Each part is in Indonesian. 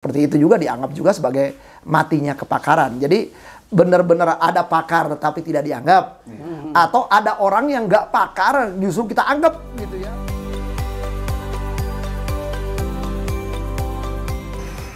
Seperti itu juga dianggap juga sebagai matinya kepakaran. Jadi benar-benar ada pakar tetapi tidak dianggap. Atau ada orang yang nggak pakar justru kita anggap gitu ya.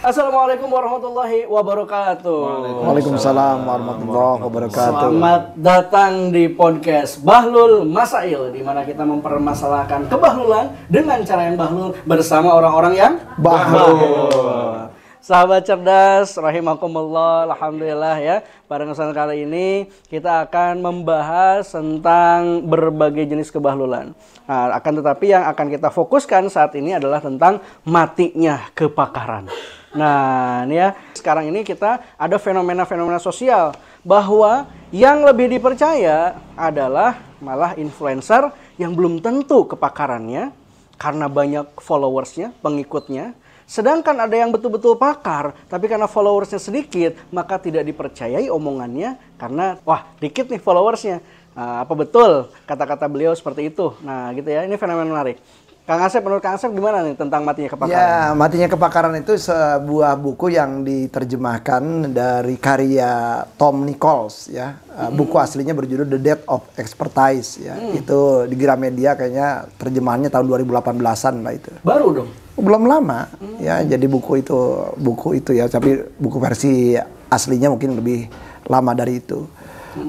Assalamualaikum warahmatullahi wabarakatuh. Waalaikumsalam warahmatullahi wabarakatuh. Selamat datang di podcast Bahlul Masail, di mana kita mempermasalahkan kebahlulan dengan cara yang bahlul bersama orang-orang yang bahlul. Sahabat cerdas, rahimakumullah, alhamdulillah ya. Pada kesempatan kali ini kita akan membahas tentang berbagai jenis kebahlulan. Nah, akan tetapi yang akan kita fokuskan saat ini adalah tentang matinya kepakaran. Nah, ini ya, sekarang ini kita ada fenomena-fenomena sosial bahwa yang lebih dipercaya adalah malah influencer yang belum tentu kepakarannya karena banyak followersnya, pengikutnya. Sedangkan ada yang betul-betul pakar, tapi karena followersnya sedikit, maka tidak dipercayai omongannya karena, wah, dikit nih followersnya. Nah, apa betul kata-kata beliau seperti itu? Nah, gitu ya, ini fenomena menarik. Kang Asep, menurut Kang Asep gimana nih tentang matinya kepakaran? Ya, matinya kepakaran itu sebuah buku yang diterjemahkan dari karya Tom Nichols ya. Buku aslinya berjudul The Death of Expertise ya. Itu di Gramedia kayaknya terjemahannya tahun 2018-an lah itu. Baru dong. Belum lama ya, jadi buku itu ya, tapi buku versi aslinya mungkin lebih lama dari itu.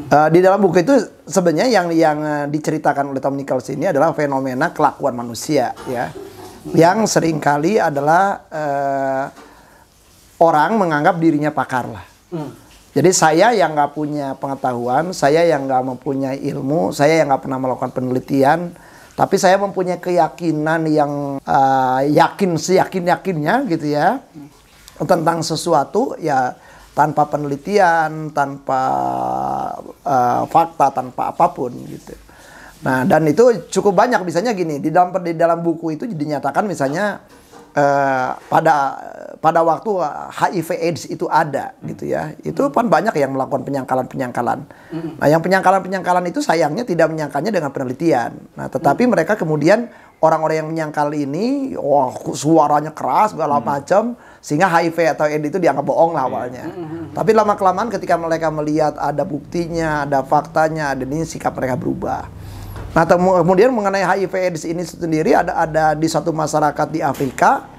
Di dalam buku itu sebenarnya yang diceritakan oleh Tom Nichols ini adalah fenomena kelakuan manusia ya, yang seringkali adalah orang menganggap dirinya pakar lah. Jadi saya yang nggak punya pengetahuan, saya yang nggak mempunyai ilmu, saya yang nggak pernah melakukan penelitian, tapi saya mempunyai keyakinan yang yakin seyakin-yakinnya gitu ya tentang sesuatu ya, tanpa penelitian, tanpa fakta, tanpa apapun gitu. Nah, dan itu cukup banyak, misalnya gini, di dalam buku itu dinyatakan misalnya pada waktu HIV/AIDS itu ada gitu ya. Itu kan banyak yang melakukan penyangkalan-penyangkalan. Nah, yang penyangkalan-penyangkalan itu sayangnya tidak menyangkalnya dengan penelitian. Nah, tetapi mereka kemudian orang-orang yang menyangkal ini, wah, suaranya keras segala macam, sehingga HIV atau AIDS itu dianggap bohong lah awalnya. Tapi lama-kelamaan ketika mereka melihat ada buktinya, ada faktanya, dan ini sikap mereka berubah. Nah, kemudian mengenai HIV/AIDS ini sendiri ada di satu masyarakat di Afrika,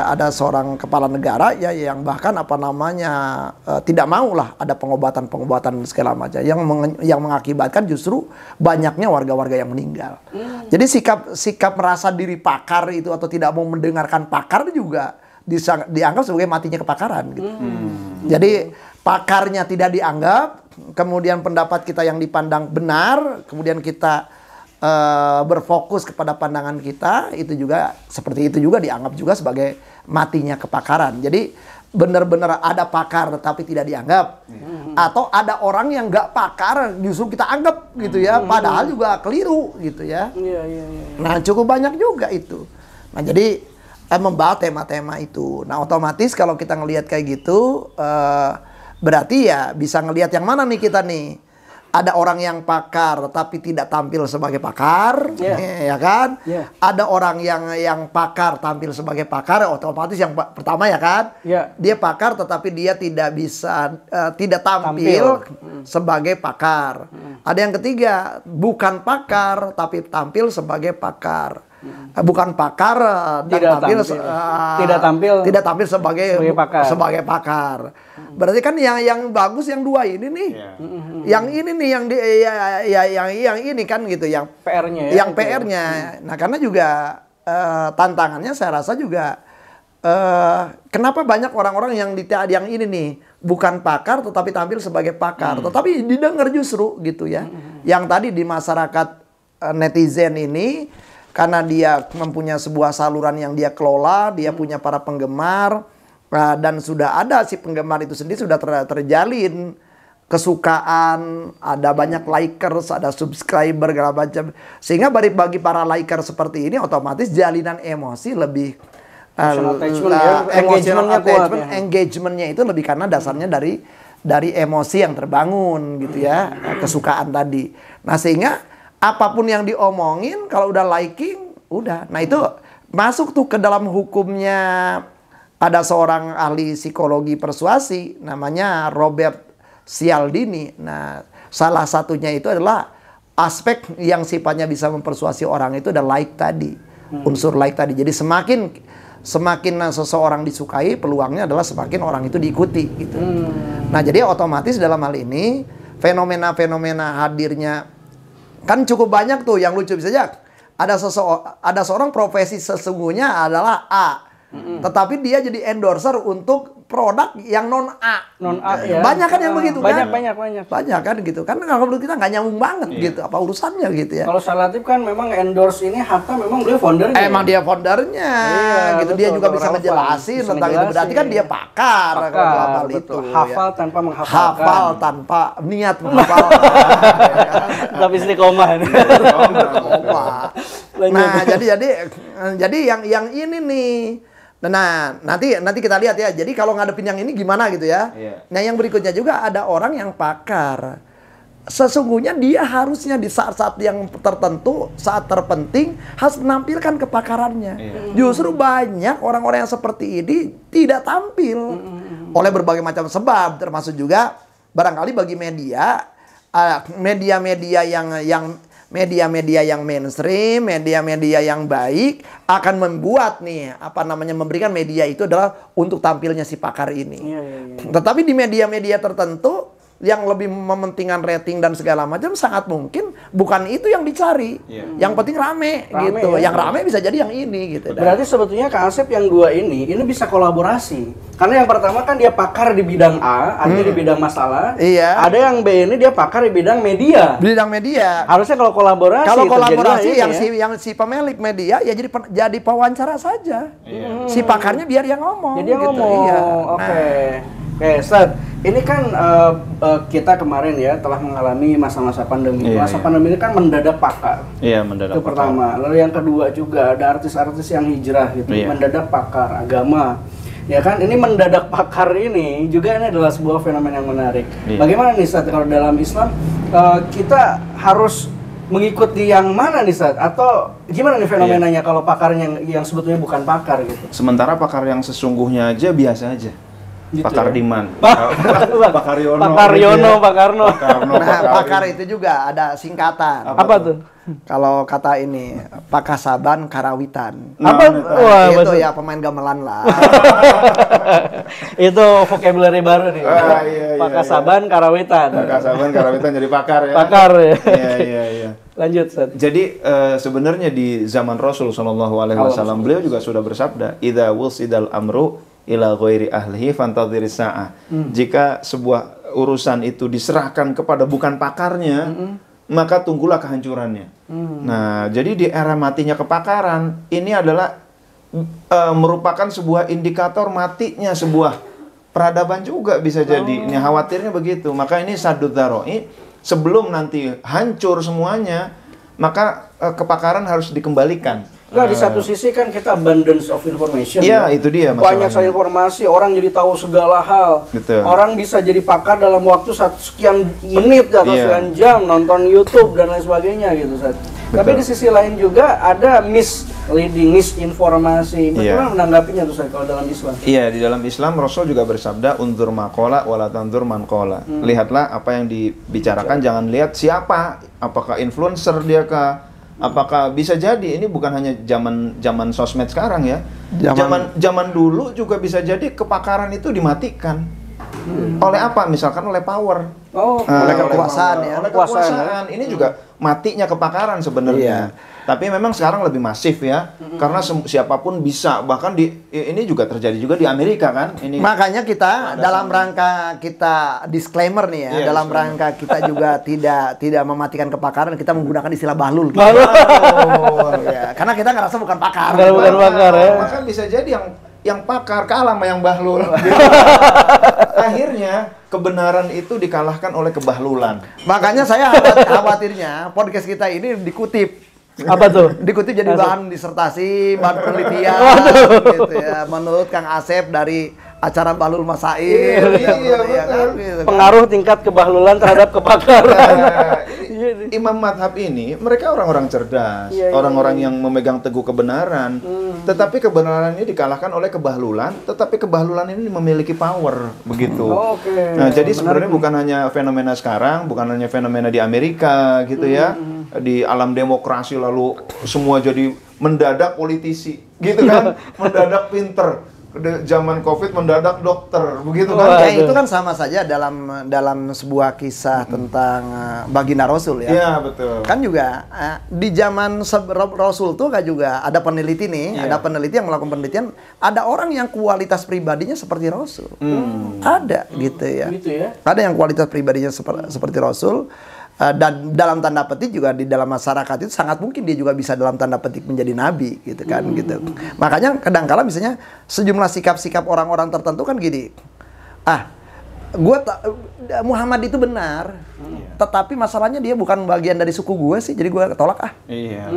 ada seorang kepala negara ya yang bahkan tidak mau lah ada pengobatan segala macam yang mengakibatkan justru banyaknya warga-warga yang meninggal. Jadi sikap merasa diri pakar itu atau tidak mau mendengarkan pakar juga dianggap sebagai matinya kepakaran gitu. Jadi pakarnya tidak dianggap, kemudian pendapat kita yang dipandang benar, kemudian kita berfokus kepada pandangan kita, itu juga seperti itu juga dianggap juga sebagai matinya kepakaran. Jadi benar-benar ada pakar tetapi tidak dianggap, atau ada orang yang nggak pakar justru kita anggap gitu ya, padahal juga keliru gitu ya. Nah, cukup banyak juga itu. Nah, jadi membahas tema-tema itu. Nah, otomatis kalau kita ngelihat kayak gitu, berarti ya bisa ngelihat yang mana nih kita nih. Ada orang yang pakar tapi tidak tampil sebagai pakar, ya kan? Ada orang yang pakar tampil sebagai pakar, otomatis yang pertama ya kan? Dia pakar tetapi dia tidak bisa tidak tampil sebagai pakar. Ada yang ketiga, bukan pakar tapi tampil sebagai pakar. Bukan pakar dan tidak tampil sebagai pakar. Berarti kan yang bagus yang dua ini nih. Yang ini nih yang ini kan gitu, yang PR-nya ya. Yang PR-nya. Nah, karena juga tantangannya saya rasa juga kenapa banyak orang-orang yang ini nih bukan pakar tetapi tampil sebagai pakar, tetapi didengar justru gitu ya. Yang tadi di masyarakat netizen ini, karena dia mempunyai sebuah saluran yang dia kelola, dia punya para penggemar, dan sudah ada si penggemar itu sendiri sudah terjalin kesukaan, ada banyak likers, ada subscriber segala macam, sehingga bagi para likers seperti ini otomatis jalinan emosi lebih engagementnya itu lebih karena dasarnya dari emosi yang terbangun gitu ya, kesukaan tadi. Nah, sehingga apapun yang diomongin kalau udah liking, udah. Nah, itu masuk tuh ke dalam hukumnya ada seorang ahli psikologi persuasi namanya Robert Cialdini. Nah, salah satunya itu adalah aspek yang sifatnya bisa mempersuasi orang itu adalah like tadi. Unsur like tadi. Jadi semakin seseorang disukai, peluangnya adalah semakin orang itu diikuti gitu. Nah, jadi otomatis dalam hal ini fenomena-fenomena hadirnya kan cukup banyak tuh yang lucu. Bisa aja ada seorang profesi sesungguhnya adalah A. Tetapi dia jadi endorser untuk produk yang non A. Ya. Banyak kan yang begitu kan? Banyak Kan gitu. Kan kalau menurut kita nggak nyambung banget gitu. Apa urusannya gitu ya. Kalau Salatif kan memang endorse ini Hatta memang dia foundernya. Emang dia foundernya. Gitu. Dia juga bisa ngejelasin tentang itu. Berarti kan dia pakar kalau hal itu. Hafal tanpa menghafalkan. Hafal tanpa niat menghafal. Tapi istiqomah. Nah, jadi yang ini nih. Nah, nanti kita lihat ya. Jadi kalau ngadepin yang ini gimana gitu ya. Nah, yang berikutnya juga ada orang yang pakar. Sesungguhnya dia harusnya di saat-saat yang tertentu, saat terpenting harus menampilkan kepakarannya. Justru banyak orang-orang yang seperti ini tidak tampil oleh berbagai macam sebab, termasuk juga barangkali bagi media media-media yang mainstream, media-media yang baik akan membuat memberikan media itu adalah untuk tampilnya si pakar ini. Tetapi di media-media tertentu yang lebih mementingkan rating dan segala macam sangat mungkin bukan itu yang dicari. Yang penting rame gitu. Yang rame bisa jadi yang ini gitu. Berarti sebetulnya Kak Asep yang dua ini bisa kolaborasi. Karena yang pertama kan dia pakar di bidang A, artinya di bidang masalah. Ada yang B ini dia pakar di bidang media. Harusnya kalau kolaborasi. Kalau kolaborasi yang si pemilik media ya jadi pewawancara saja. Si pakarnya biar dia ngomong. Jadi dia ngomong. Oke, Ustaz. Ini kan kita kemarin ya telah mengalami masa-masa pandemi. Masa pandemi ini kan mendadak pakar. Mendadak itu pakar. Pertama. Lalu yang kedua juga ada artis-artis yang hijrah gitu, mendadak pakar agama. Ya kan, ini mendadak pakar ini juga ini adalah sebuah fenomena yang menarik. Bagaimana nih Ustaz kalau dalam Islam kita harus mengikuti yang mana nih Ustaz? Atau gimana nih fenomenanya kalau pakarnya yang sebetulnya bukan pakar gitu? Sementara pakar yang sesungguhnya aja biasa aja. Gitu Pakar Diman. Pakar Yono. Nah, pakar itu juga ada singkatan. Apa tuh? Kalau kata ini, Pakasaban Karawitan. Itu ya pemain gamelan lah. Itu vocabulary baru nih. Pakasaban Karawitan. Pakasaban Karawitan jadi pakar ya. Pakar ya. Iya. Lanjut, Ustaz. Jadi sebenarnya di zaman Rasul SAW beliau juga sudah bersabda, "Idza wusidal amru ila ghairi ahlihi fantadhiris sa'ah." Jika sebuah urusan itu diserahkan kepada bukan pakarnya, maka tunggulah kehancurannya. Nah, jadi di era matinya kepakaran, ini adalah merupakan sebuah indikator matinya sebuah peradaban juga bisa jadi. Ini khawatirnya begitu. Maka ini saddud dzara'i, sebelum nanti hancur semuanya, maka kepakaran harus dikembalikan. Nah, di satu sisi kan kita abundance of information. Iya, itu dia masalahnya. Banyak sekali informasi, orang jadi tahu segala hal. Betul. Orang bisa jadi pakar dalam waktu sekian menit atau sekian jam nonton YouTube dan lain sebagainya gitu, Ustaz. Tapi di sisi lain juga ada misleading, misinformasi. Bagaimana menanggapinya tuh Ustaz kalau dalam Islam? Iya, di dalam Islam Rasul juga bersabda, "Unzur maqala wala tanzur man qala." Lihatlah apa yang dibicarakan, jangan lihat siapa, apakah influencer dia kah? Apakah bisa jadi ini bukan hanya zaman sosmed sekarang ya. Zaman dulu juga bisa jadi kepakaran itu dimatikan. Oleh apa? Misalkan oleh power. Oleh kekuasaan ya. Oleh kekuasaan. Ini juga matinya kepakaran sebenarnya. Tapi memang sekarang lebih masif ya. Karena siapapun bisa. Bahkan ini juga terjadi juga di Amerika kan. Makanya kita dalam rangka kita disclaimer nih ya. Dalam rangka kita juga tidak mematikan kepakaran, kita menggunakan istilah bahlul. Karena kita ngerasa bukan pakar. Bukan pakar ya. Maka bisa jadi yang pakar kalah sama yang bahlul. Akhirnya kebenaran itu dikalahkan oleh kebahlulan. Makanya saya khawatirnya podcast kita ini dikutip. Apa tuh? Dikutip jadi bahan disertasi, bahan penelitian gitu ya. Menurut Kang Asep dari acara Bahlul Masail. Pengaruh tingkat kebahlulan terhadap kepakaran. imam madhab ini mereka orang-orang cerdas, Iya, orang-orang yang memegang teguh kebenaran. Tetapi kebenaran ini dikalahkan oleh kebahlulan, tetapi kebahlulan ini memiliki power, begitu. Oke. Nah, jadi sebenarnya bukan hanya fenomena sekarang, bukan hanya fenomena di Amerika gitu ya, di alam demokrasi lalu semua jadi mendadak politisi, gitu kan, mendadak pinter. Zaman COVID mendadak dokter, begitu kan? Ya itu kan sama saja dalam sebuah kisah tentang baginda Rasul ya. Iya, betul. Kan juga di zaman Rasul tuh kan juga ada peneliti nih, ada peneliti yang melakukan penelitian, ada orang yang kualitas pribadinya seperti Rasul. Ada gitu ya. Gitu ya. Ada yang kualitas pribadinya seperti Rasul. Dan dalam tanda petik juga di dalam masyarakat itu sangat mungkin dia juga bisa dalam tanda petik menjadi nabi gitu kan gitu. Makanya kadang-kala misalnya sejumlah sikap-sikap orang-orang tertentu kan gini. Muhammad itu benar. Tetapi masalahnya dia bukan bagian dari suku gue sih, jadi gue tolak Iya.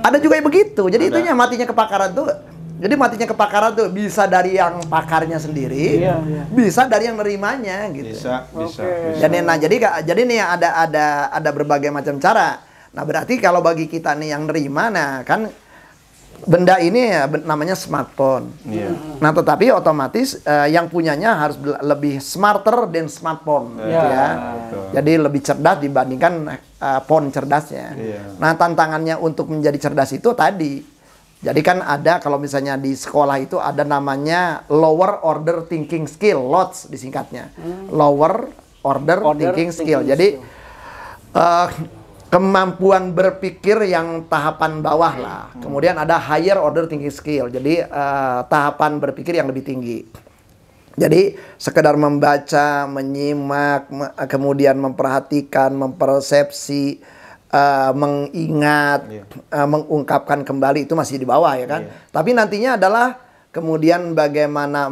Ada juga yang begitu. Jadi itunya matinya kepakaran tuh. Jadi matinya kepakaran tuh bisa dari yang pakarnya sendiri, bisa dari yang nerimanya gitu. Bisa. Jadi nih ada berbagai macam cara. Nah, berarti kalau bagi kita nih yang nerima, nah kan benda ini ya namanya smartphone. Nah, tetapi otomatis yang punyanya harus lebih smarter than smartphone gitu ya. Betul. Jadi lebih cerdas dibandingkan phone cerdasnya. Nah, tantangannya untuk menjadi cerdas itu tadi. Jadi kan ada kalau misalnya di sekolah itu ada namanya lower order thinking skill, LOTS disingkatnya. Lower order thinking skill. Jadi kemampuan berpikir yang tahapan bawah lah. Kemudian ada higher order thinking skill. Jadi tahapan berpikir yang lebih tinggi. Jadi sekedar membaca, menyimak, kemudian memperhatikan, mempersepsi, mengingat, mengungkapkan kembali itu masih di bawah ya kan. Tapi nantinya adalah kemudian bagaimana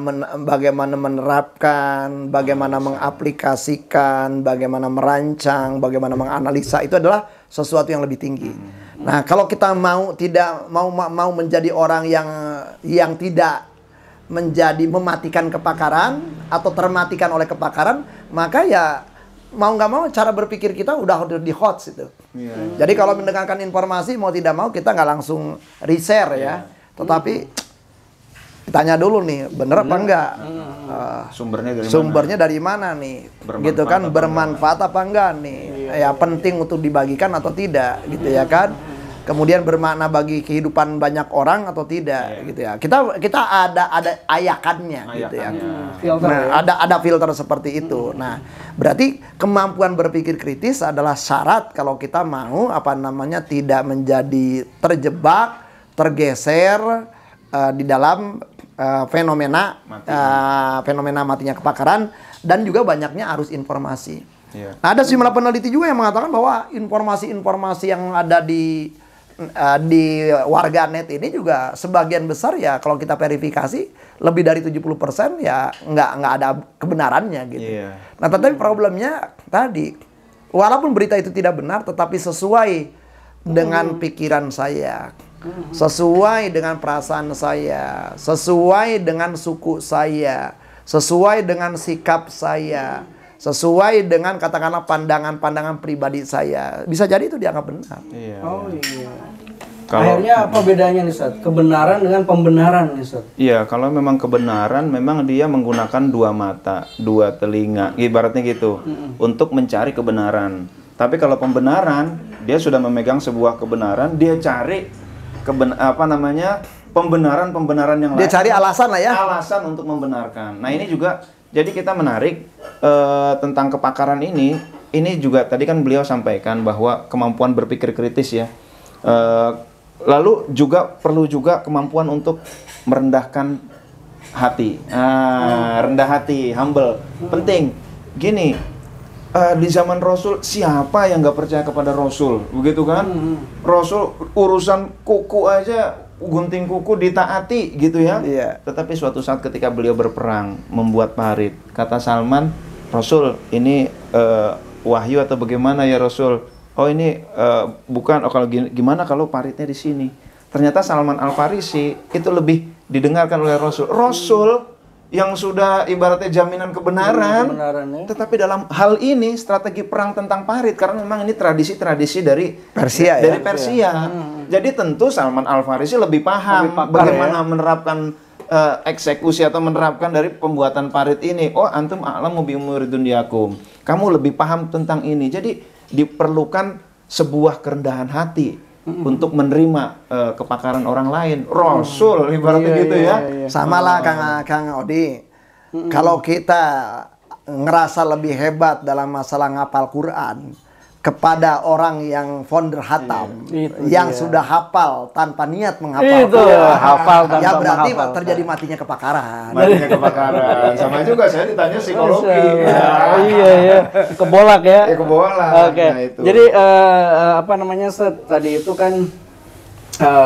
menerapkan, bagaimana mengaplikasikan, bagaimana merancang, bagaimana menganalisa itu adalah sesuatu yang lebih tinggi. Nah, kalau kita mau menjadi orang yang tidak mematikan kepakaran atau termatikan oleh kepakaran, maka ya mau nggak mau cara berpikir kita udah di hots itu. Jadi kalau mendengarkan informasi mau tidak mau kita nggak langsung reshare ya. Tetapi tanya dulu nih, bener apa enggak? Sumbernya dari mana nih? Gitu kan, bermanfaat apa enggak nih? Ya penting untuk dibagikan atau tidak gitu ya kan? Kemudian bermakna bagi kehidupan banyak orang atau tidak gitu ya. Kita ada ayakannya gitu ya. Nah, ada filter seperti itu. Nah, berarti kemampuan berpikir kritis adalah syarat kalau kita mau tidak menjadi terjebak, tergeser di dalam fenomena matinya kepakaran dan juga banyaknya arus informasi. Nah, ada sejumlah peneliti juga yang mengatakan bahwa informasi-informasi yang ada di warganet ini juga sebagian besar ya kalau kita verifikasi lebih dari 70% ya nggak ada kebenarannya gitu. Nah, tetapi problemnya tadi walaupun berita itu tidak benar tetapi sesuai dengan pikiran saya, sesuai dengan perasaan saya, sesuai dengan suku saya, sesuai dengan sikap saya, sesuai dengan katakanlah pandangan-pandangan pribadi saya, bisa jadi itu dianggap benar. Akhirnya apa bedanya nih Ustaz? Kebenaran dengan pembenaran nih Ustaz? Iya, kalau memang kebenaran memang dia menggunakan dua mata, dua telinga, ibaratnya gitu, untuk mencari kebenaran. Tapi kalau pembenaran, dia sudah memegang sebuah kebenaran, dia cari pembenaran yang lain. Dia cari alasan lah ya. Alasan untuk membenarkan. Nah, ini juga jadi kita menarik tentang kepakaran ini juga tadi kan beliau sampaikan bahwa kemampuan berpikir kritis ya. Lalu juga perlu juga kemampuan untuk merendahkan hati. Rendah hati, humble. Penting. Gini, di zaman Rasul siapa yang nggak percaya kepada Rasul? Begitu kan? Rasul urusan kuku aja, gunting kuku ditaati gitu ya. Tetapi suatu saat ketika beliau berperang membuat parit, kata Salman, Rasul ini wahyu atau bagaimana ya Rasul? Oh ini bukan. Oh kalau gimana kalau paritnya di sini? Ternyata Salman Al Farisi itu lebih didengarkan oleh Rasul. Rasul yang sudah ibaratnya jaminan kebenaran. Kebenarannya. Tetapi dalam hal ini strategi perang tentang parit, karena memang ini tradisi-tradisi dari Persia, dari Persia. Jadi tentu Salman Al-Farisi lebih paham Lebih pakar, bagaimana menerapkan eksekusi atau menerapkan dari pembuatan parit ini. Oh, antum a'lamu bi umuri dunyakum. Kamu lebih paham tentang ini. Jadi diperlukan sebuah kerendahan hati untuk menerima kepakaran orang lain. Rasul ibaratnya gitu ya. Sama lah Kang Odi. Kalau kita ngerasa lebih hebat dalam masalah ngapal Quran kepada orang yang founder hatam, yang sudah hafal tanpa niat menghafal, Itu hafal tanpa ya berarti menghafal. terjadi matinya kepakaran. Matinya kepakaran. Sama juga saya ditanya psikologi. Iya. Kebolak ya. Ya kebolak. Oke. Nah, itu. Jadi apa namanya tadi itu kan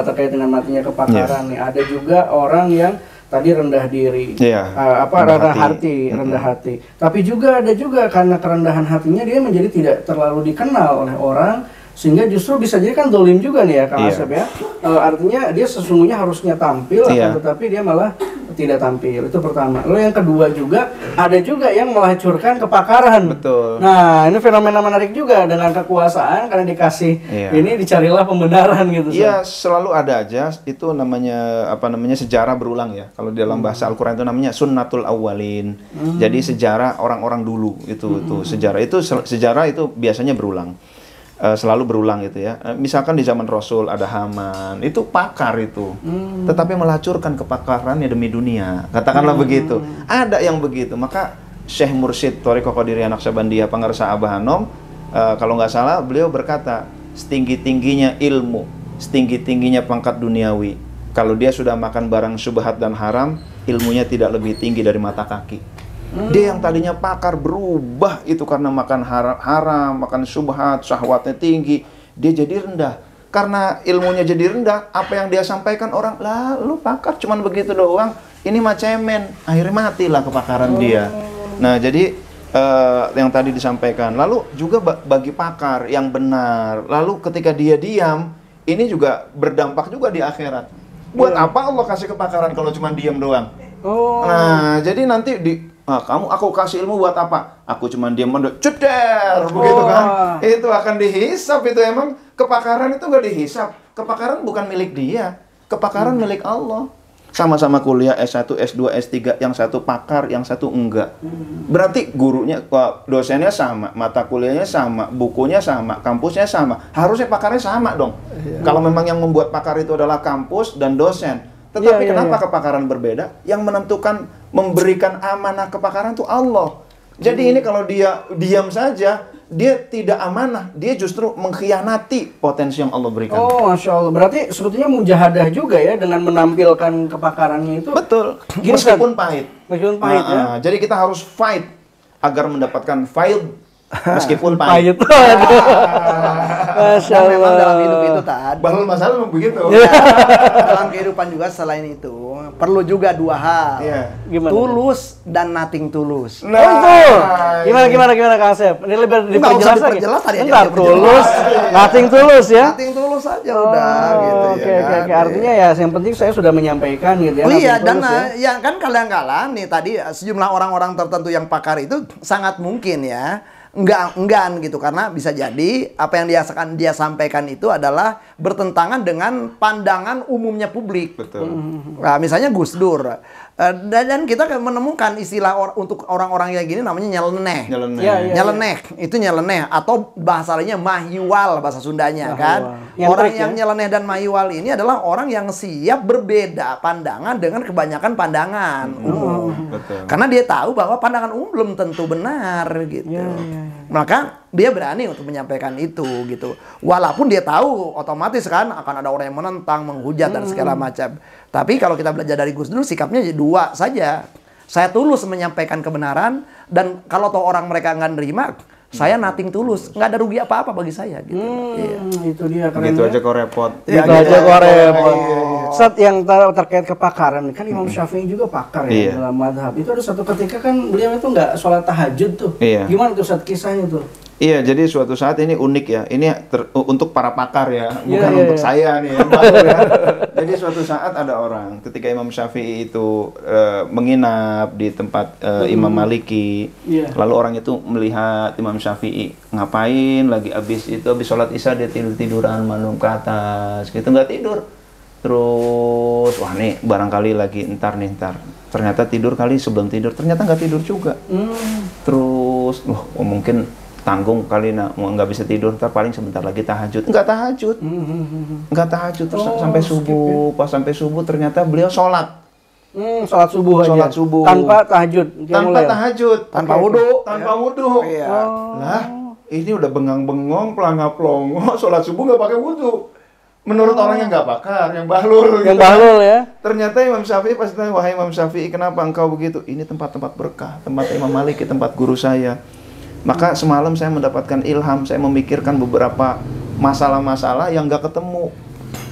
terkait dengan matinya kepakaran nih. Ada juga orang yang tadi rendah diri, Iya, rendah hati. Tapi juga ada juga karena kerendahan hatinya dia menjadi tidak terlalu dikenal oleh orang, sehingga justru bisa jadi kan dolim juga nih ya Kang Asep ya. Artinya dia sesungguhnya harusnya tampil, akan tetapi dia malah tidak tampil. Itu pertama. Lalu yang kedua juga ada juga yang melacurkan kepakaran. Betul. Nah ini fenomena menarik juga dengan kekuasaan karena dikasih ini dicarilah pembenaran gitu. Iya, selalu ada aja. Itu namanya sejarah berulang ya. Kalau di dalam bahasa Al-Qur'an itu namanya sunnatul awwalin. Jadi sejarah orang-orang dulu itu sejarah itu biasanya berulang. Selalu berulang gitu ya. Misalkan di zaman Rasul ada Haman, itu pakar itu. Tetapi melacurkan kepakarannya demi dunia. Katakanlah begitu. Ada yang begitu. Maka Syekh Mursyid Thariqah Qadiriyah Naqsyabandiyah Pangarsa Abah Hanom, kalau nggak salah beliau berkata, setinggi-tingginya ilmu, setinggi-tingginya pangkat duniawi, kalau dia sudah makan barang syubhat dan haram, ilmunya tidak lebih tinggi dari mata kaki. Dia yang tadinya pakar berubah itu karena makan haram, makan syubhat, syahwatnya tinggi, dia jadi rendah. Karena ilmunya jadi rendah, apa yang dia sampaikan orang, lah lu pakar cuman begitu doang, ini mah cemen, akhirnya matilah kepakaran dia. Nah jadi yang tadi disampaikan, lalu juga bagi pakar yang benar, lalu ketika dia diam, ini juga berdampak juga di akhirat. Buat apa Allah kasih kepakaran kalau cuma diam doang? Nah jadi nanti aku kasih ilmu buat apa? Aku cuma diam ceder begitu kan? Itu akan dihisap, itu emang kepakaran itu nggak dihisap. Kepakaran bukan milik dia, kepakaran milik Allah. Sama-sama kuliah S1, S2, S3, yang satu pakar, yang satu enggak. Berarti gurunya, dosennya sama, mata kuliahnya sama, bukunya sama, kampusnya sama. Harusnya pakarnya sama dong. Kalau memang yang membuat pakar itu adalah kampus dan dosen. Tetapi kenapa kepakaran berbeda? Yang menentukan, memberikan amanah kepakaran itu Allah. Jadi ini kalau dia diam saja, dia tidak amanah, dia justru mengkhianati potensi yang Allah berikan. Oh, Masya Allah. Berarti sebetulnya mujahadah juga ya dengan menampilkan kepakarannya itu. Betul. Meskipun pahit. Meskipun pahit ya. Jadi kita harus fight agar mendapatkan fight meskipun pahit. Masya Dan memang Allah. dalam hidup itu tadi. Bahlul masalah memang begitu. Dalam kehidupan juga selain itu perlu juga dua hal. Iya. Gimana? Tulus dan nothing tulus. Oh itu. Gimana Kang Asep? Ini lebih Nggak usah diperjelas lagi. diperjelas, tadi aja Entar diperjelas. tulus, nothing tulus ya. Nothing tulus aja udah gitu Oke, ya kan. Artinya ya yang penting saya sudah menyampaikan gitu ya. Oh iya, nothing dan tulus ya. ya kan kadang-kala nih tadi sejumlah orang-orang tertentu yang pakar itu sangat mungkin ya enggan gitu, karena bisa jadi apa yang dia sampaikan itu adalah bertentangan dengan pandangan umumnya publik. Betul. Nah, misalnya Gus Dur. Dan kita menemukan istilah untuk orang-orang yang gini namanya nyeleneh. Nyeleneh. Iya. Nyeleneh, itu nyeleneh atau bahasa lainnya mahiwal bahasa Sundanya kan. Yang Orang trik, yang ya? nyeleneh dan mahiwal ini adalah orang yang siap berbeda pandangan dengan kebanyakan pandangan umum. Betul. Karena dia tahu bahwa pandangan umum belum tentu benar gitu. Maka dia berani untuk menyampaikan itu gitu. Walaupun dia tahu otomatis kan akan ada orang yang menentang, menghujat dan segala macam. Tapi kalau kita belajar dari Gus Dur, sikapnya dua saja. Saya tulus menyampaikan kebenaran, dan kalau toh orang mereka nggak nerima, saya nothing tulus. Nggak ada rugi apa-apa bagi saya gitu. Itu dia keren. Begitu ya. aja kok repot. Gitu aja kok repot. Saat yang terkait kepakaran, kan Imam Syafi'i juga pakar ya dalam madhab. Itu ada satu ketika kan beliau itu nggak sholat tahajud tuh. Iya. Gimana tuh saat kisahnya tuh? Iya, jadi suatu saat ini unik ya. Ini untuk para pakar ya, Iya, bukan iya, untuk iya. saya nih. Yang baru ya. Jadi suatu saat ada orang ketika Imam Syafi'i itu menginap di tempat Imam Maliki. Iya. Lalu orang itu melihat Imam Syafi'i ngapain lagi habis sholat Isya dia tiduran manum ke atas gitu, nggak tidur. Terus wah nih barangkali lagi ntar. Ternyata tidur kali, sebelum tidur ternyata nggak tidur juga. Terus mungkin tanggung kali nggak bisa tidur, ntar paling sebentar lagi tahajud. Nggak tahajud terus sampai subuh. Pas sampai subuh ternyata beliau sholat. Sholat subuh aja. Sholat subuh. Tanpa tahajud. Tanpa wudu. Iya. Lah, ini udah bengang-bengong, pelanga-pelongo, sholat subuh nggak pakai wudu. Menurut orang yang nggak pakar, yang bahlul. Yang bahlul ya. Ternyata Imam Syafi'i pasti tanya, wahai Imam Syafi'i, kenapa engkau begitu? Ini tempat-tempat berkah, tempat Imam Maliki, tempat guru saya. Maka semalam saya mendapatkan ilham, saya memikirkan beberapa masalah-masalah yang nggak ketemu.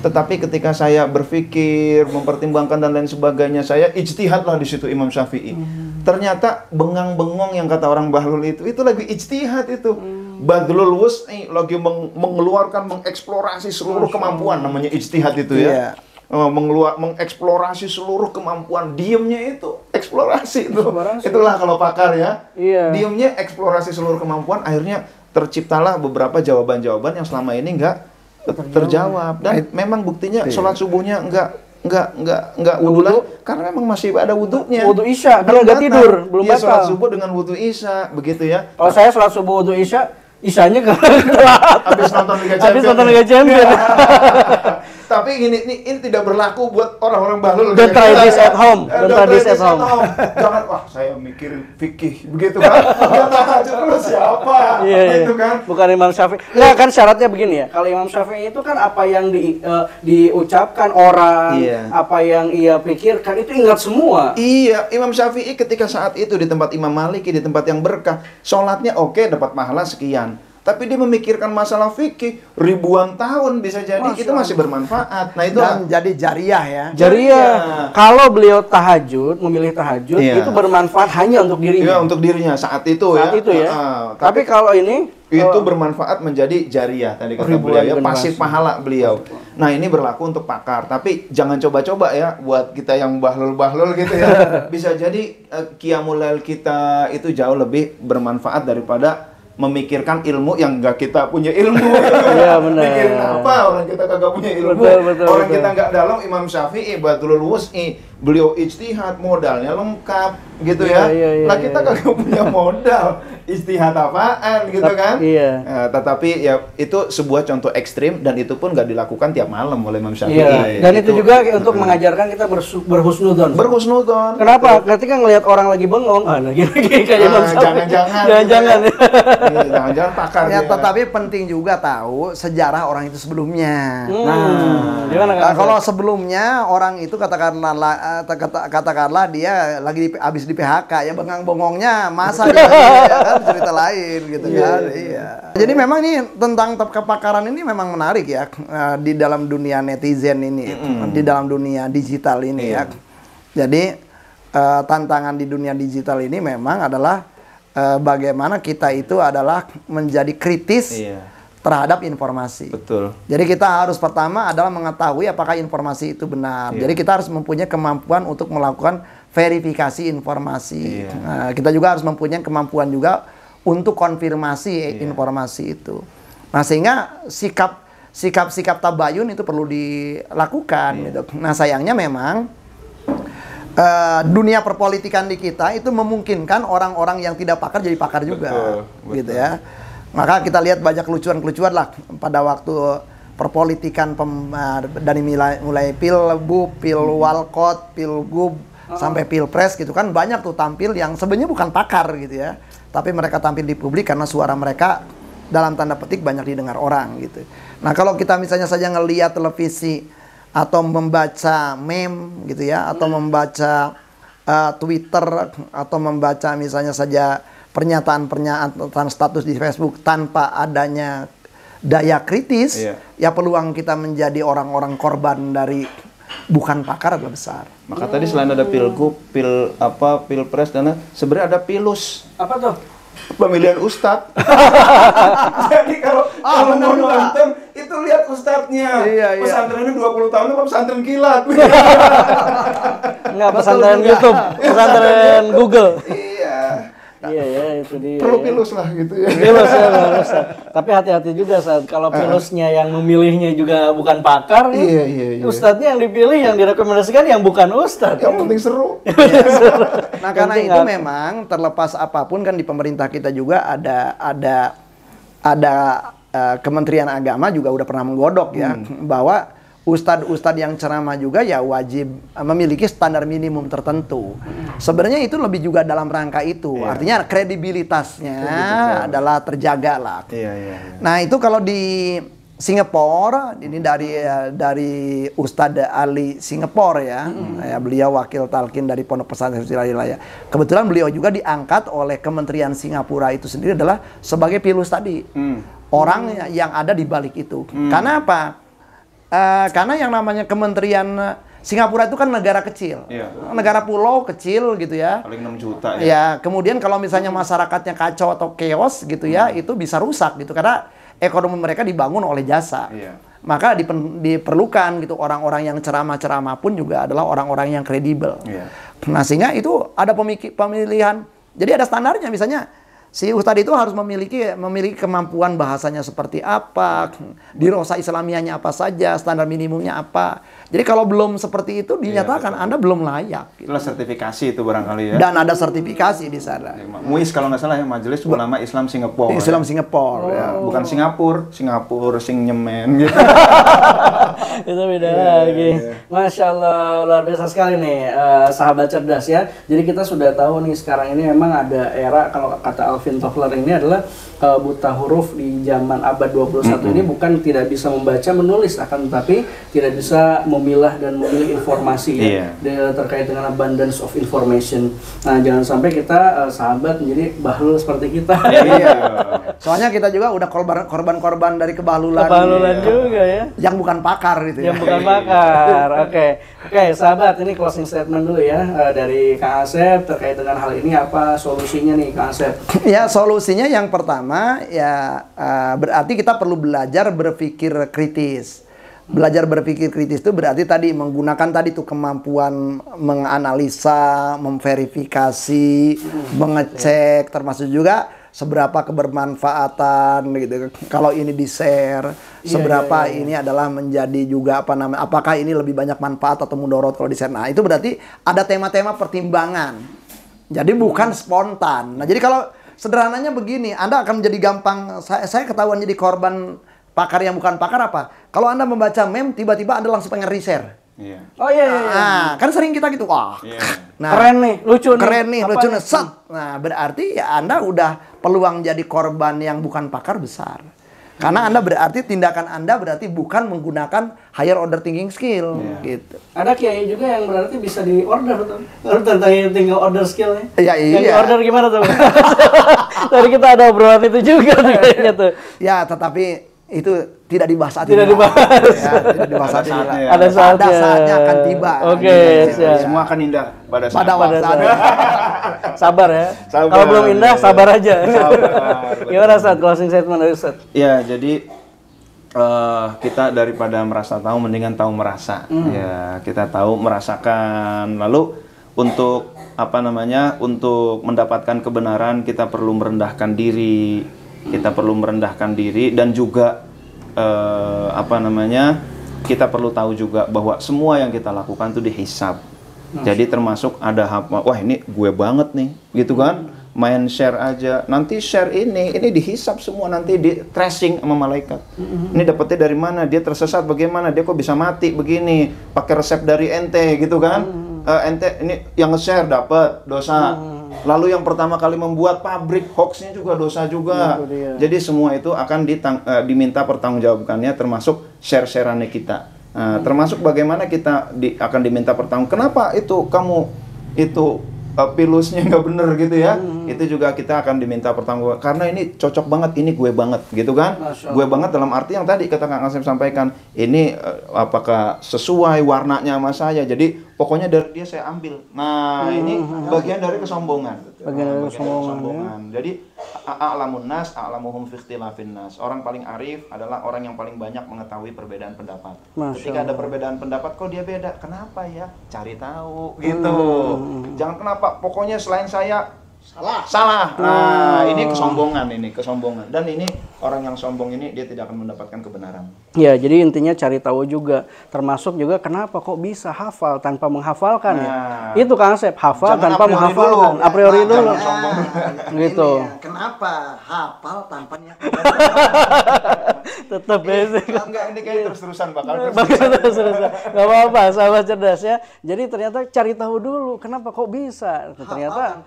Tetapi ketika saya berpikir, mempertimbangkan dan lain sebagainya, saya ijtihadlah di situ Imam Syafi'i. Ternyata bengang-bengong yang kata orang bahlul itu lagi ijtihad itu. Badlul wus'i, lagi mengeluarkan, mengeksplorasi seluruh kemampuan, namanya ijtihad itu ya. Mengeksplorasi seluruh kemampuan, diemnya itu eksplorasi itu. Itulah kalau pakar ya. Iya. Diemnya eksplorasi seluruh kemampuan, akhirnya terciptalah beberapa jawaban-jawaban yang selama ini nggak terjawab. Dan memang buktinya sholat subuhnya nggak wudu lagi, karena memang masih ada wudunya. Wudu Isya, dia nggak tidur, belum batal. batal. Sholat subuh dengan wudu Isya, begitu ya. Kalau saya sholat subuh wudu Isya, Isyanya telat. Habis nonton Liga Champions. Habis nonton Liga Champions. Tapi ini tidak berlaku buat orang-orang bahlul. Don't try this at home. Jangan, wah saya mikirin fikih begitu kan. Enggak tahajud terus siapa? Iya. Itu kan. Bukan Imam Syafi'i. Nah, kan syaratnya begini ya. Kalau Imam Syafi'i itu kan apa yang diucapkan orang, apa yang ia pikirkan itu ingat semua. Iya, Imam Syafi'i ketika saat itu di tempat Imam Maliki, di tempat yang berkah, sholatnya oke, dapat pahala sekian. Tapi dia memikirkan masalah fikih ribuan tahun bisa jadi itu masih bermanfaat. Nah itu dan jadi jariah ya. Jariah. Kalau beliau tahajud, memilih tahajud itu bermanfaat hanya untuk dirinya. Iya, untuk dirinya saat itu ya. Tapi kalau ini itu bermanfaat menjadi jariah tadi kata beliau ya, pasif pahala beliau. Nah, ini berlaku untuk pakar, tapi jangan coba-coba ya buat kita yang bahlul-bahlul gitu ya. Bisa jadi qiyamul lail kita itu jauh lebih bermanfaat daripada memikirkan ilmu yang nggak kita punya ilmu. Iya benar. Mikirin apa orang kita kagak punya ilmu. Betul. Kita nggak dalam. Imam Syafi'i Badlul Wus'i, beliau ijtihad, modalnya lengkap gitu ya. Nah kita kagak punya modal, ijtihad apaan gitu kan. Iya. Tetapi ya itu sebuah contoh ekstrim dan itu pun nggak dilakukan tiap malam oleh Imam Syafi'i. Iya. Dan itu juga untuk mengajarkan kita berhusnudzon. Berhusnudzon. Kenapa? Ketika ngelihat orang lagi bengong, lagi kayak Imam Syafi'i. Jangan-jangan. Jangan-jangan pakar ya. Tapi penting juga tahu sejarah orang itu sebelumnya. Kalau sebelumnya orang itu katakanlah dia lagi habis di PHK ya, bengang-bengongnya masa dia kan cerita lain gitu kan. Iya. Jadi memang ini tentang kepakaran ini memang menarik ya di dalam dunia netizen ini, di dalam dunia digital ini ya. Jadi tantangan di dunia digital ini memang adalah bagaimana kita itu adalah menjadi kritis terhadap informasi. Betul. Jadi kita harus pertama adalah mengetahui apakah informasi itu benar. Jadi kita harus mempunyai kemampuan untuk melakukan verifikasi informasi. Kita juga harus mempunyai kemampuan juga untuk konfirmasi informasi itu. Nah sehingga sikap tabayun itu perlu dilakukan. Gitu. Nah sayangnya memang dunia perpolitikan di kita itu memungkinkan orang-orang yang tidak pakar jadi pakar juga, betul. Gitu ya. Maka kita lihat banyak kelucuan-kelucuan lah pada waktu perpolitikan dari mulai pilbub, pilwalkot, pilgub sampai pilpres gitu kan, banyak tuh tampil yang sebenarnya bukan pakar gitu ya, tapi mereka tampil di publik karena suara mereka dalam tanda petik banyak didengar orang gitu. Nah kalau kita misalnya saja ngelihat televisi atau membaca meme gitu ya, atau membaca Twitter, atau membaca misalnya saja pernyataan status di Facebook tanpa adanya daya kritis, ya peluang kita menjadi orang-orang korban dari bukan pakar adalah besar. Maka tadi selain ada pilgub, pilpres dan sebenarnya ada pilus. Apa tuh? pemilihan ustadz. Jadi kalau mau nonton itu lihat ustadznya. Iya. Pesantrennya 20 tahun apa pesantren kilat? Enggak, pesantren YouTube, pesantren Google. Iya. Iya ya, itu dia. Perlu pilus lah gitu ya. Pilus ya, pilus. Tapi hati-hati juga saat kalau pilusnya yang memilihnya juga bukan pakar, Iya. ustadznya yang dipilih, yang direkomendasikan yang bukan ustadz. Yang penting seru. Nah, karena itu memang terlepas apapun kan di pemerintah kita juga ada Kementerian Agama juga udah pernah menggodok ya bahwa ustadz-ustadz yang ceramah juga ya wajib memiliki standar minimum tertentu. Sebenarnya itu lebih juga dalam rangka itu. Artinya kredibilitasnya adalah terjaga lah. Iya. Nah, itu kalau di Singapura ini dari Ustadz Ali Singapura ya. Beliau wakil talqin dari Pondok Pesantren Wilayah. Kebetulan beliau juga diangkat oleh Kementerian Singapura itu sendiri adalah sebagai pilus tadi. Orang yang ada di balik itu. Karena apa? Karena yang namanya Kementerian Singapura itu kan negara kecil, negara pulau kecil gitu ya. Paling 6 juta ya. Ya, kemudian kalau misalnya masyarakatnya kacau atau chaos gitu ya, itu bisa rusak gitu karena ekonomi mereka dibangun oleh jasa. Maka diperlukan gitu orang-orang yang ceramah-ceramah pun juga adalah orang-orang yang kredibel. Nah, sehingga itu ada pemilihan. Jadi ada standarnya, misalnya si ustadz itu harus memiliki kemampuan bahasanya seperti apa, dirosa Islamiyahnya apa saja, standar minimumnya apa. Jadi kalau belum seperti itu dinyatakan Anda belum layak. Gitu. Itulah sertifikasi itu barangkali ya. Dan ada sertifikasi di sana. MUIS kalau nggak salah ya, Majelis Ulama Islam Singapura. Islam Singapura. Ya. Bukan Singapura sing nyemen gitu. Itu beda lagi. Masya Allah, luar biasa sekali nih sahabat cerdas ya. Jadi kita sudah tahu nih sekarang ini memang ada era, kalau kata Alvin Toffler ini adalah buta huruf di zaman abad 21 ini bukan tidak bisa membaca menulis, akan tetapi tidak bisa memilah dan memilih informasi terkait dengan abundance of information. Nah, jangan sampai kita sahabat menjadi bahlul seperti kita. Soalnya kita juga udah korban-korban dari kebahlulan. Kebahlulan juga ya. Yang bukan pakar gitu ya. Yang bukan pakar. Oke, sahabat, ini closing statement dulu ya dari Kang Asep terkait dengan hal ini, apa solusinya nih Kang Asep? Ya, solusinya yang pertama ya berarti kita perlu belajar berpikir kritis. Belajar berpikir kritis itu berarti tadi menggunakan tadi tuh kemampuan menganalisa, memverifikasi, mengecek, termasuk juga seberapa kebermanfaatan gitu. Kalau ini di-share, seberapa ini adalah menjadi juga apakah ini lebih banyak manfaat atau mudorot kalau di-share. Nah, itu berarti ada tema-tema pertimbangan. Jadi bukan spontan. Nah, jadi kalau sederhananya begini, Anda akan menjadi gampang, saya ketahuan jadi korban pakar yang bukan pakar apa? Kalau Anda membaca meme, tiba-tiba Anda langsung pengen reshare. Oh iya. Nah, kan sering kita gitu. Wah, nah, keren nih, lucu nih. Lucu nih, set. Nah, berarti ya Anda udah peluang jadi korban yang bukan pakar besar. Karena Anda berarti tindakan Anda berarti bukan menggunakan higher order thinking skill gitu. Ada kiai juga yang berarti bisa di order tuh. Tentang tinggal order skillnya. Iya. Yang di order gimana tuh? Tadi kita ada obrolan itu juga tuh kayaknya tuh. Ya, tetapi itu tidak dibahas saat ini. Tidak dibahas saat ini. Ada saatnya akan tiba. Oke, semua akan indah pada saatnya. Sabar ya. Kalau belum indah, sabar aja. Gimana saat closing statement dari Ustaz? Ya, jadi kita daripada merasa tahu, mendingan tahu merasa. Ya, kita tahu merasakan. Lalu untuk untuk mendapatkan kebenaran kita perlu merendahkan diri. Kita perlu merendahkan diri dan juga kita perlu tahu juga bahwa semua yang kita lakukan itu dihisab. Jadi termasuk ada wah ini gue banget nih, gitu kan? Main share aja, nanti share ini dihisab semua, nanti di tracing sama malaikat. Ini dapetnya dari mana? Dia tersesat bagaimana? Dia kok bisa mati begini? Pakai resep dari ente, gitu kan? Ente ini yang nge-share dapat dosa. Lalu yang pertama kali membuat pabrik hoaxnya juga dosa juga. Jadi semua itu akan diminta pertanggungjawabannya, termasuk share-shareannya kita. Termasuk bagaimana kita akan diminta pertanggung. Kenapa itu kamu itu pilusnya nggak bener gitu ya? Itu juga kita akan diminta pertanggung. Karena ini cocok banget, ini gue banget, gitu kan? Gue banget dalam arti yang tadi kata Kang Asep sampaikan. Ini apakah sesuai warnanya sama saya? Jadi pokoknya dari dia saya ambil. Nah, ini bagian dari kesombongan. Bagian dari kesombongan. Jadi a'lamun nas a'lamuhum fi ikhtilafin nas. Orang paling arif adalah orang yang paling banyak mengetahui perbedaan pendapat. Ketika ada perbedaan pendapat, kok dia beda? Kenapa ya? Cari tahu gitu. Jangan kenapa, pokoknya selain saya salah. Nah, ini kesombongan. Dan ini orang yang sombong ini dia tidak akan mendapatkan kebenaran. Ya, jadi intinya cari tahu juga. Termasuk juga kenapa kok bisa hafal tanpa menghafalkan ya. Itu Kang Asep, hafal tanpa menghafalkan. A priori dulu. Gitu. Kenapa hafal tanpa Tetap basic. Enggak, ini kayak terus-terusan bakal terus-terusan. Gak apa-apa, sahabat cerdas ya. Jadi ternyata cari tahu dulu kenapa kok bisa. Ternyata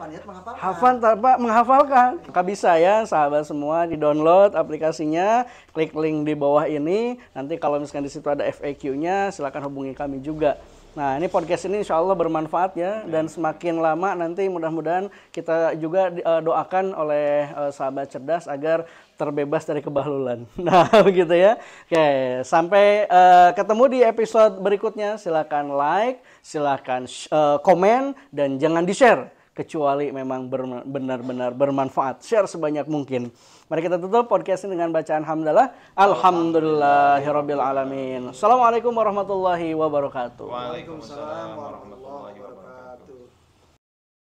hafal tanpa menghafalkan. Maka bisa ya sahabat semua, di-download aplikasinya, klik link di bawah ini. Nanti kalau misalkan di situ ada FAQ-nya, silakan hubungi kami juga. Nah, ini podcast ini insya Allah bermanfaat ya, dan semakin lama nanti mudah-mudahan kita juga doakan oleh sahabat cerdas agar terbebas dari kebahlulan. Nah, begitu ya. Oke, sampai ketemu di episode berikutnya. Silakan like, silakan komen, dan jangan di-share kecuali memang benar-benar bermanfaat. Share sebanyak mungkin. Mari kita tutup podcast ini dengan bacaan hamdalah. Alhamdulillahirabbil alamin. Assalamualaikum warahmatullahi wabarakatuh. Waalaikumsalam warahmatullahi wabarakatuh.